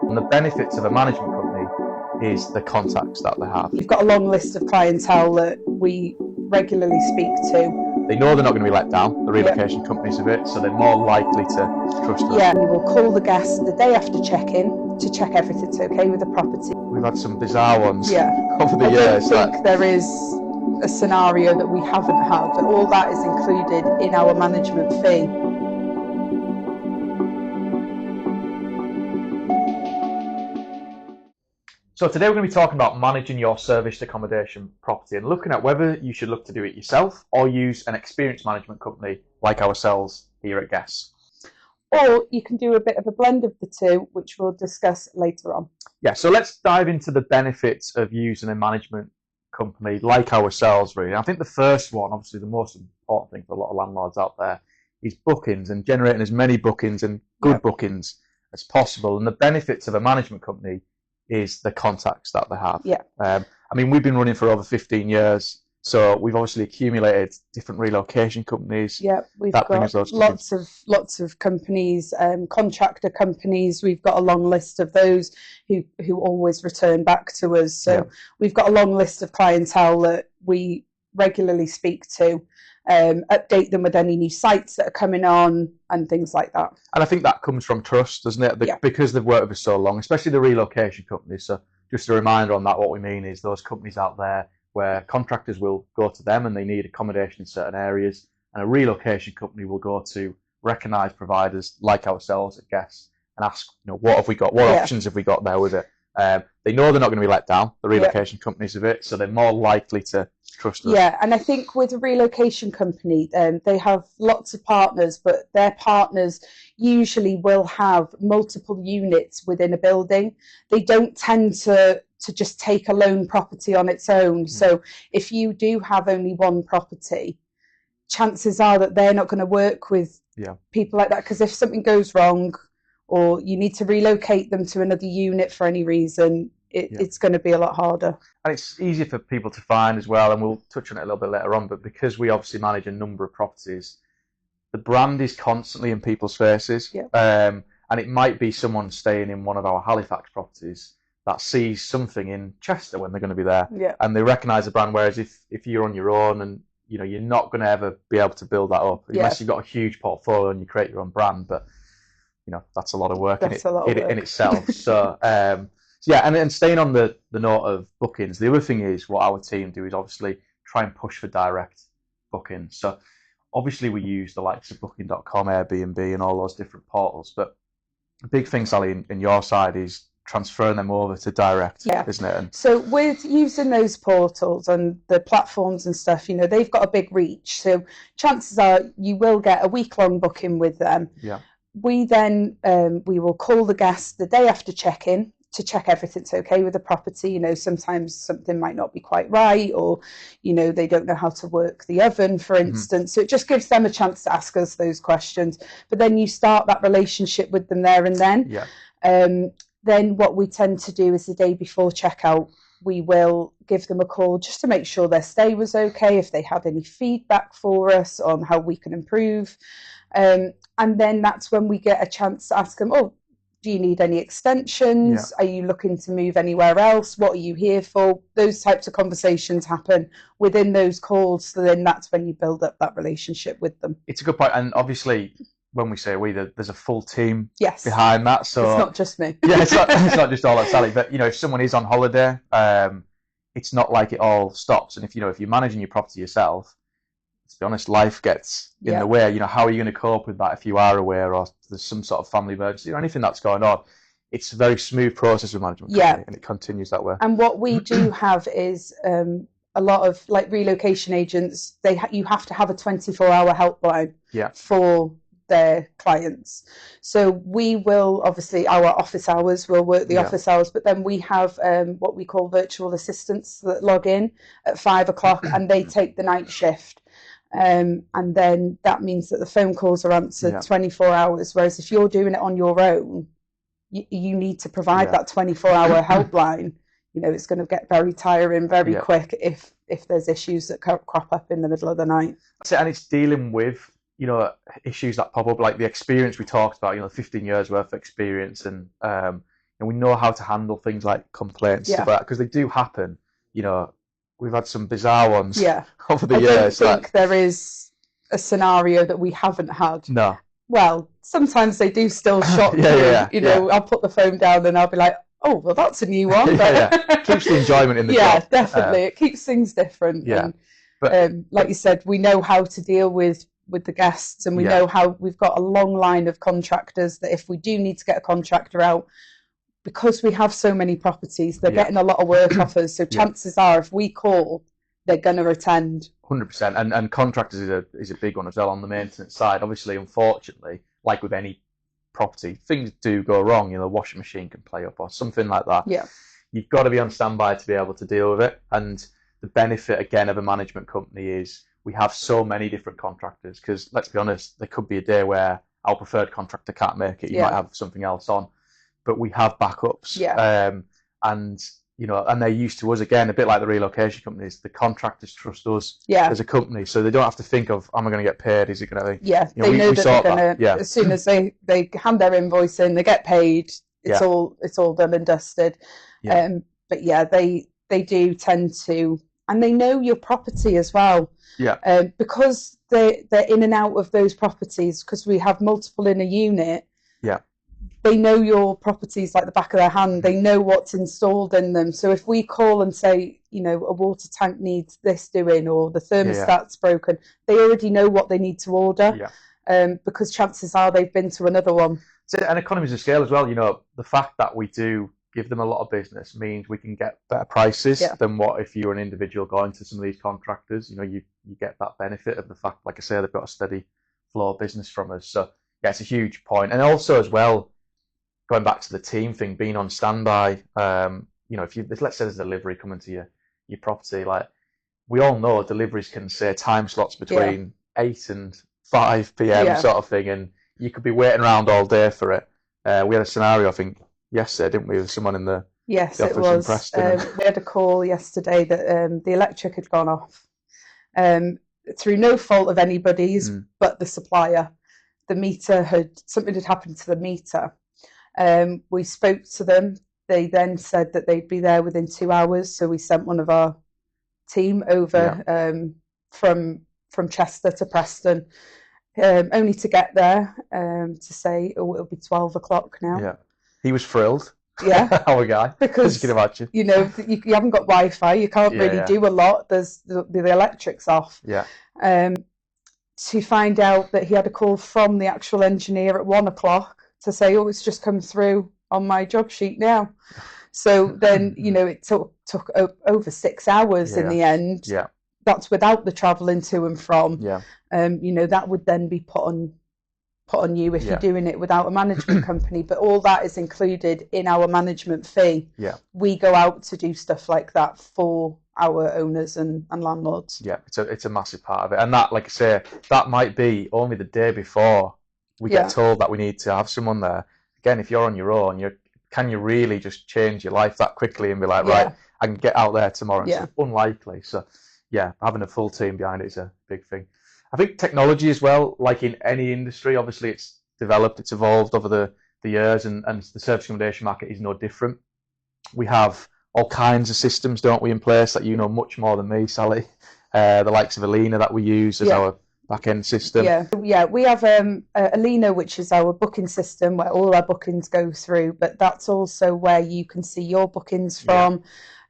And the benefits of a management company is the contacts that they have. You've got a long list of clientele that we regularly speak to. They know they're not going to be let down, the relocation companies of it, so they're more likely to trust us. Yeah, we will call the guest the day after check-in to check everything's okay with the property. We've had some bizarre ones over the years. I don't think there is a scenario that we haven't had, but all that is included in our management fee. So today we're going to be talking about managing your serviced accommodation property and looking at whether you should look to do it yourself or use an experienced management company like ourselves here at Guestz. Or you can do a bit of a blend of the two, which we'll discuss later on. Yeah, so let's dive into the benefits of using a management company like ourselves, really. I think the first one, obviously the most important thing for a lot of landlords out there, is bookings and generating as many bookings and good bookings as possible. And the benefits of a management company is the contacts that they have. I mean, we've been running for over 15 years, so we've obviously accumulated different relocation companies. Yeah, we've got lots of companies, contractor companies. We've got a long list of those who always return back to us. So we've got a long list of clientele that we regularly speak to, update them with any new sites that are coming on and things like that. And I think that comes from trust, doesn't it? Because they've worked with us so long, especially the relocation companies. So just a reminder on that, what we mean is those companies out there where contractors will go to them and they need accommodation in certain areas, and a relocation company will go to recognised providers like ourselves at Guestz and ask, what have we got? What options have we got there with it? They know they're not going to be let down, the relocation companies of it, so they're more likely to trust us. Yeah, and I think with a relocation company, they have lots of partners, but their partners usually will have multiple units within a building. They don't tend to just take a lone property on its own. So if you do have only one property, chances are that they're not going to work with people like that, because if something goes wrong or you need to relocate them to another unit for any reason, it's going to be a lot harder. And it's easier for people to find as well, and we'll touch on it a little bit later on, but because we obviously manage a number of properties, the brand is constantly in people's faces. And it might be someone staying in one of our Halifax properties that sees something in Chester when they're going to be there, and they recognise the brand, whereas if you're on your own and you're not going to ever be able to build that up unless you've got a huge portfolio and you create your own brand, but that's a lot of work in itself. So and staying on the note of bookings, the other thing is what our team do is obviously try and push for direct bookings. So obviously we use the likes of booking.com, Airbnb and all those different portals, but the big thing, Sally, in your side is transferring them over to direct, isn't it? And so with using those portals and the platforms and stuff, they've got a big reach, so chances are you will get a week-long booking with them. We then we will call the guest the day after check-in to check everything's okay with the property. Sometimes something might not be quite right, or they don't know how to work the oven, for instance. So it just gives them a chance to ask us those questions, but then you start that relationship with them there and then. Then what we tend to do is the day before checkout, we will give them a call just to make sure their stay was okay, if they have any feedback for us on how we can improve. And then that's when we get a chance to ask them, do you need any extensions? Are you looking to move anywhere else? What are you here for? Those types of conversations happen within those calls. So then that's when you build up that relationship with them. It's a good point. And obviously, when we say there's a full team behind that. So it's not just me. It's not just all at Sally. But if someone is on holiday, it's not like it all stops. And if you're managing your property yourself, to be honest, life gets in the way. How are you going to cope with that if you are aware or there's some sort of family emergency or anything that's going on? It's a very smooth process with management company, and it continues that way. And what we do have is a lot of relocation agents. You have to have a 24-hour helpline for their clients. So we will, obviously our office hours will work the office hours, but then we have what we call virtual assistants that log in at 5 o'clock and they take the night shift. And then that means that the phone calls are answered 24 hours. Whereas if you're doing it on your own, you need to provide that 24-hour helpline. It's going to get very tiring very quick if there's issues that crop up in the middle of the night. And it's dealing with issues that pop up, like the experience we talked about, 15 years worth of experience, and we know how to handle things like complaints, stuff like that, because they do happen. We've had some bizarre ones over the years. I don't think there is a scenario that we haven't had. No. Well, sometimes they do still shock you. I'll put the phone down and I'll be like, oh, well, that's a new one. Keeps the enjoyment in the job. Yeah, definitely. It keeps things different. Yeah. And, like you said, we know how to deal with the guests, and we know how we've got a long line of contractors that if we do need to get a contractor out, because we have so many properties, they're getting a lot of work off us. So chances are, if we call, they're going to attend. 100%. And contractors is a big one as well on the maintenance side. Obviously, unfortunately, like with any property, things do go wrong. The washing machine can play up or something like that. Yeah. You've got to be on standby to be able to deal with it. And the benefit, again, of a management company is we have so many different contractors, because let's be honest, there could be a day where our preferred contractor can't make it. You might have something else on, but we have backups. And they're used to us, again, a bit like the relocation companies. The contractors trust us as a company, so they don't have to think of, am I going to get paid? Is it going to be? Yeah, they know that they're going to. As soon as they hand their invoice in, they get paid. It's all done and dusted. But they do tend to, and they know your property as well. Yeah. Because they're in and out of those properties, because we have multiple in a unit. Yeah. They know your properties like the back of their hand. They know what's installed in them. So if we call and say, a water tank needs this doing, or the thermostat's broken, they already know what they need to order. Yeah. Because chances are they've been to another one. So, and economies of scale as well. The fact that we do give them a lot of business means we can get better prices than what if you're an individual going to some of these contractors. You get that benefit of the fact, like I say, they've got a steady flow of business from us. So yeah, it's a huge point. And also as well, going back to the team thing, being on standby. If let's say there's a delivery coming to your property, like we all know deliveries can say time slots between 8 and 5 p.m. sort of thing, and you could be waiting around all day for it. We had a scenario, I think, yesterday, didn't we, with someone in the office it was. in Preston. We had a call yesterday that the electric had gone off through no fault of anybody's but the supplier. The meter something had happened to the meter. We spoke to them. They then said that they'd be there within 2 hours. So we sent one of our team over from Chester to Preston, only to get there to say, oh, it'll be 12 o'clock now. Yeah, he was thrilled. Yeah, our guy. Because you can imagine, you haven't got Wi-Fi. You can't really do a lot. There's the electric's off. Yeah. To find out that he had a call from the actual engineer at 1 o'clock to say, oh, it's just come through on my job sheet now. So then, it took over 6 hours in the end. Yeah. That's without the travelling to and from. Yeah. That would then be put on you if you're doing it without a management company. But all that is included in our management fee. Yeah. We go out to do stuff like that for our owners and landlords. Yeah, it's a massive part of it. And that, like I say, that might be only the day before we get told that we need to have someone there. Again, if you're on your own, can you really just change your life that quickly and be like, right, I can get out there tomorrow? It's unlikely. So yeah, having a full team behind it is a big thing. I think technology as well, like in any industry, obviously it's developed, it's evolved over the years, and the service accommodation market is no different. We have all kinds of systems, don't we, in place that you know much more than me, Sally. The likes of Alina that we use as our back-end system. Yeah, we have Alina, which is our booking system where all our bookings go through, but that's also where you can see your bookings from.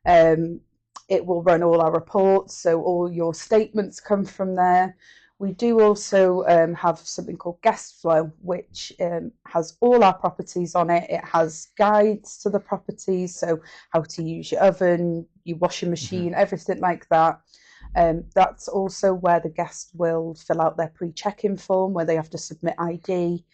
It will run all our reports, so all your statements come from there. We do also have something called Guest Flow, which has all our properties on it. It has guides to the properties, so how to use your oven, your washing machine, everything like that. That's also where the guest will fill out their pre-check-in form, where they have to submit ID,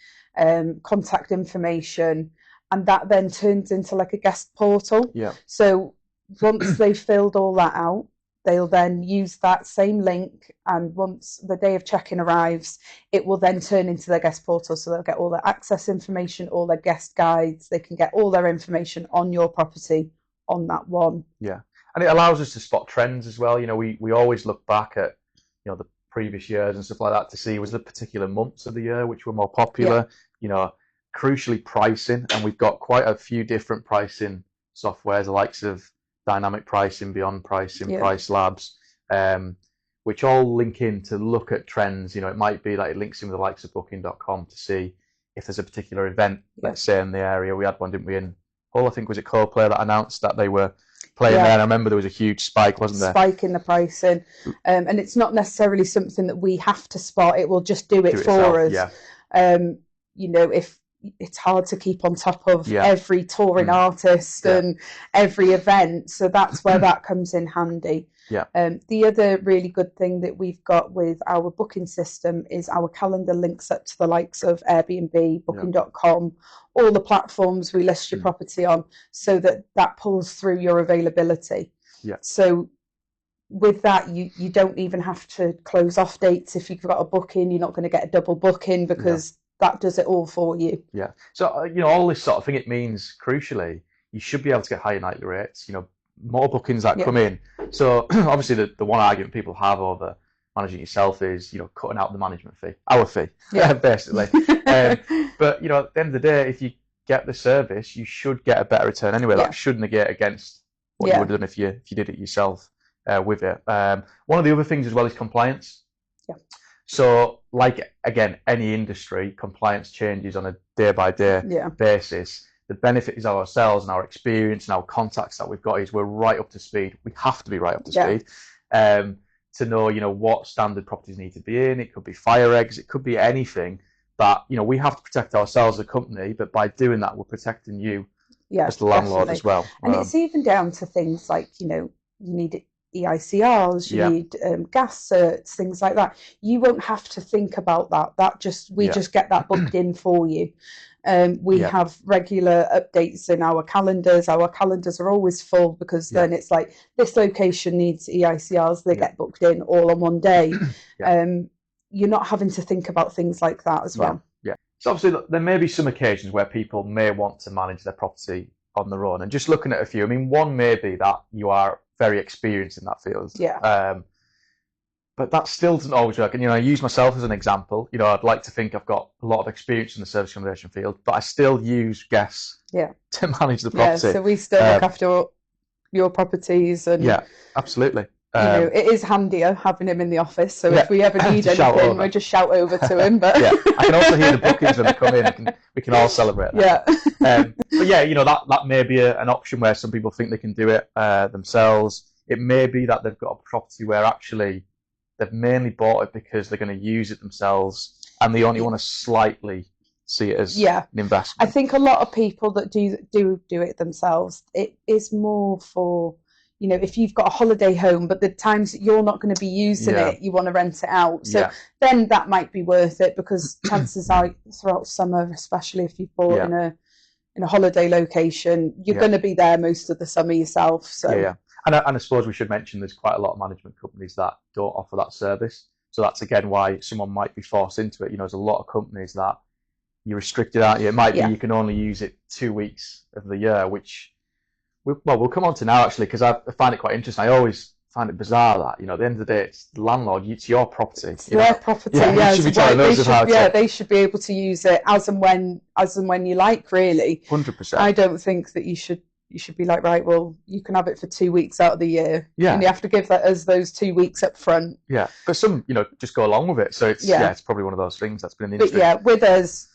contact information, and that then turns into like a guest portal. Yeah. So once they've filled all that out, they'll then use that same link, and once the day of check-in arrives, it will then turn into their guest portal. So they'll get all their access information, all their guest guides. They can get all their information on your property on that one. Yeah, and it allows us to spot trends as well. We always look back at the previous years and stuff like that to see was the particular months of the year which were more popular. You know, crucially pricing, and we've got quite a few different pricing softwares, the likes of dynamic pricing, beyond pricing, price labs, which all link in to look at trends. You know, it might be like it links in with the likes of booking.com to see if there's a particular event, let's say in the area. We had one, didn't we, in Hull, I think, was it Coldplay that announced that they were playing there, and I remember there was a huge spike, wasn't there? Spike in the pricing, and it's not necessarily something that we have to spot. It will just do it for us. You know, if it's hard to keep on top of every touring artist and every event, so that's where that comes in handy. The other really good thing that we've got with our booking system is our calendar links up to the likes of Airbnb, booking.com, all the platforms we list your property on, so that pulls through your availability. So with that, you don't even have to close off dates. If you've got a booking, you're not going to get a double booking because that does it all for you. So, you know, all this sort of thing, it means, crucially, you should be able to get higher nightly rates, you know, more bookings that come in. So obviously the one argument people have over managing yourself is, you know, cutting out the management fee, our fee, basically. But, you know, at the end of the day, if you get the service, you should get a better return anyway. That should negate against what you would have done if you did it yourself with it. One of the other things as well is compliance. So, like, again, any industry, compliance changes on a day-by-day basis. The benefit is ourselves and our experience and our contacts that we've got is we're right up to speed. We have to be right up to speed to know, you know, what standard properties need to be in. It could be fire eggs. It could be anything that, you know, we have to protect ourselves as a company, but by doing that, we're protecting you as the landlord as well. And it's even down to things like, you know, you need EICRs, you need gas certs, things like that. You won't have to think about that. We just get that booked in for you. We have regular updates in our calendars. Our calendars are always full because then it's like this location needs EICRs. They get booked in all on one day. You're not having to think about things like that as well. So obviously look, there may be some occasions where people may want to manage their property on their own. And just looking at a few, I mean, one may be that you are very experienced in that field. But that still doesn't always work. And, you know, I use myself as an example. You know, I'd like to think I've got a lot of experience in the service accommodation field, but I still use Guestz to manage the property. So we still look after your properties. And absolutely. You know, it is handier having him in the office. So if we ever need anything, we just shout over to him. But I can also hear the bookings when they come in. We can all celebrate that. But yeah, you know, that may be an option where some people think they can do it themselves. It may be that they've got a property where actually they've mainly bought it because they're going to use it themselves and they only want to slightly see it as an investment. I think a lot of people that do it themselves, it is more for, you know, if you've got a holiday home, but the times that you're not going to be using it, you want to rent it out. So then that might be worth it because chances are throughout summer, especially if you've bought in a holiday location, you're going to be there most of the summer yourself. So And I suppose we should mention there's quite a lot of management companies that don't offer that service. So that's, again, why someone might be forced into it. You know, there's a lot of companies that you're restricted, aren't you? It might be you can only use it 2 weeks of the year, which, we'll come on to now, actually, because I find it quite interesting. I always find it bizarre that, you know, at the end of the day, it's the landlord, it's your property. It's their property, they should be able to use it as and when you like, really. 100%. I don't think that you should be like, right, well, you can have it for 2 weeks out of the year. And you have to give us those 2 weeks up front. But some, you know, just go along with it. So it's it's probably one of those things that's been in the industry. But with us,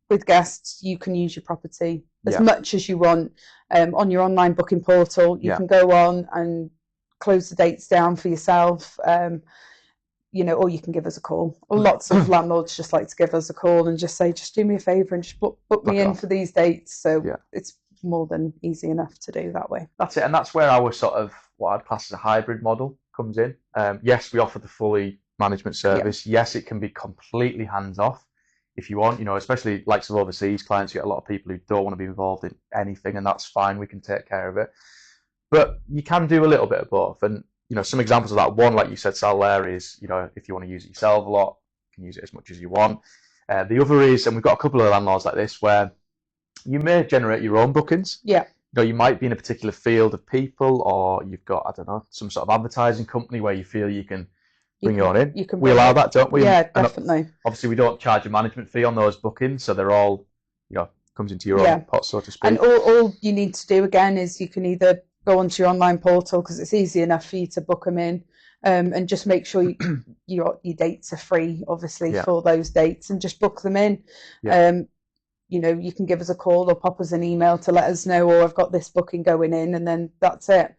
with Guestz, you can use your property as much as you want. On your online booking portal, you can go on and close the dates down for yourself. You know, or you can give us a call. Lots of landlords just like to give us a call and just say, just do me a favour and just book me in for these dates. So it's more than easy enough to do that way. That's it, and that's where our sort of what I'd class as a hybrid model comes in. Yes, we offer the fully management service. Yes, it can be completely hands off if you want. You know, especially like some overseas clients, you get a lot of people who don't want to be involved in anything, and that's fine. We can take care of it. But you can do a little bit of both, and you know, some examples of that. One, like you said, Sal, there is, you know, if you want to use it yourself a lot, you can use it as much as you want. The other is, and we've got a couple of landlords like this where you may generate your own bookings. You know, you might be in a particular field of people, or you've got, I don't know, some sort of advertising company where you feel you can bring you on in. You can we allow that, don't we? Yeah, definitely. Obviously, we don't charge a management fee on those bookings, so they're all, comes into your own pot, so to speak. And all you need to do again is you can either go onto your online portal, because it's easy enough for you to book them in, and just make sure your dates are free, obviously, for those dates, and just book them in. You can give us a call or pop us an email to let us know, I've got this booking going in, and then that's it.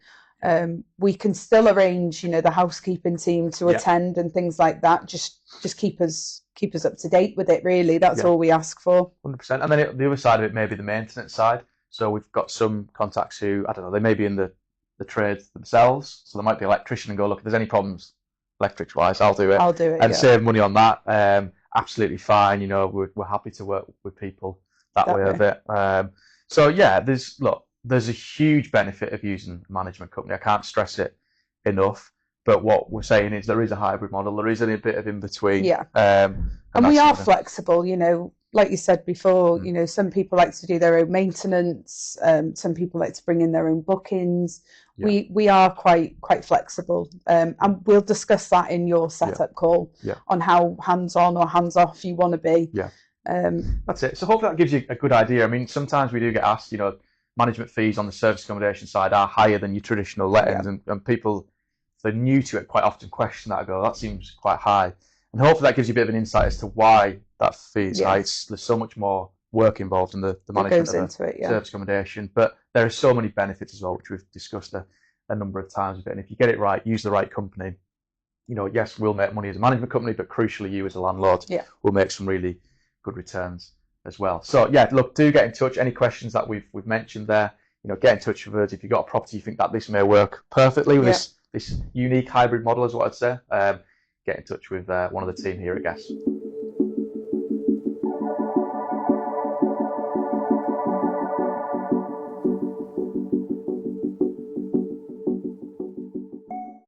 We can still arrange, the housekeeping team to attend and things like that. Just keep us up to date with it, really. That's all we ask for. 100%. And then the other side of it may be the maintenance side. So we've got some contacts who, I don't know, they may be in the trades themselves. So there might be an electrician and go, look, if there's any problems electrics wise, I'll do it. And save money on that. Absolutely fine. We're happy to work with people that way of it. There's a huge benefit of using a management company. I can't stress it enough. But what we're saying is there is a hybrid model. There is a bit of in between. Yeah. And we are flexible, like you said before, some people like to do their own maintenance. Some people like to bring in their own bookings. Yeah. We are quite flexible. And we'll discuss that in your setup call on how hands-on or hands-off you want to be. Yeah. That's it. So hopefully that gives you a good idea. I mean, sometimes we do get asked, management fees on the service accommodation side are higher than your traditional lettings, and people, if they're new to it, quite often question that. I go, that seems quite high. And hopefully that gives you a bit of an insight as to why that fee is high. There's so much more work involved in the management of the service accommodation. But there are so many benefits as well, which we've discussed a number of times with it. And if you get it right, use the right company, yes, we'll make money as a management company, but crucially you as a landlord will make some really good returns as well. So look, do get in touch. Any questions that we've mentioned there, get in touch with us. If you've got a property you think that this may work perfectly with this unique hybrid model, is what I'd say, get in touch with one of the team here at Guestz.